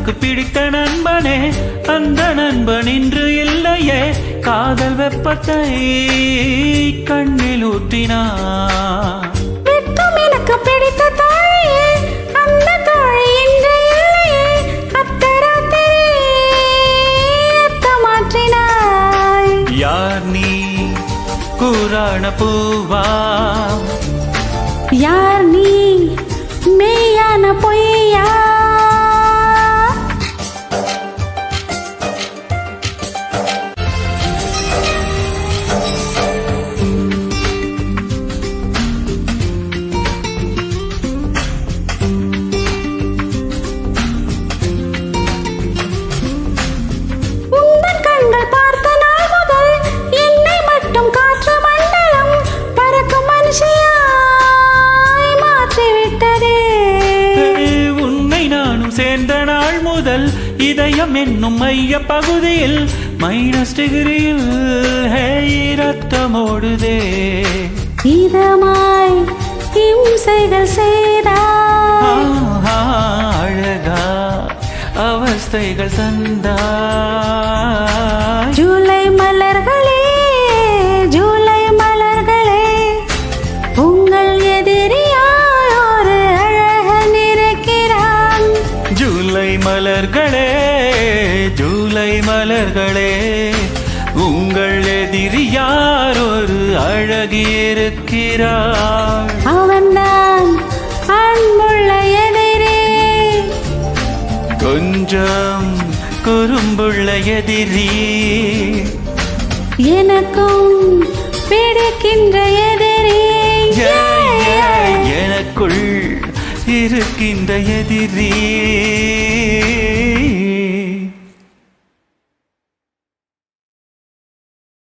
உனக்கு பிடித்த நண்பனே, அந்த நண்பன் இன்று இல்லையே. காதல் வெப்பத்தை கண்ணில் ஊற்றினான். வெட்கம் எனக்கு பிடித்த தோழியே, அந்த தோழி இன்று இல்லையே. அத்தராத்திரி மாற்றினாய். யார் நீ கூறான பூவா, யார் நீ மெய்யான பொய்யா. உந்தன் கண்கள் பார்த்த நாள் முதல் என்னை மட்டும் காற்று மண்டலம் பறக்கும் மனுஷியாய் மாற்றிவிட்டதே. உன்னை நானும் சேர்ந்த நாள் முதல் இதயம் என்னும் மைய பகுதியில் -டிகிரியில் ரத்தமோடுதே. இதமாய் இம்சைகள் செய்தாய். அழகா அவஸ்தைகள் தந்தாய். ஜூலை மலர்களே, ஜூலை மலர்களே, உங்கள் எதிரியாய் ஒரு அழகன் இருக்கிறான். ஜூலை மலர்களே, ஜூலை மலர்களே, உங்கள் எதிரி யார் ஒரு அழகி இருக்கிறார். அவன்தான் அன்புள்ள எதிரி, கொஞ்சம் குறும்புள்ள எதிரி, எனக்கும் பிடிக்கின்ற எதிரி. எனக்குள் இருக்கின்ற எதிரி.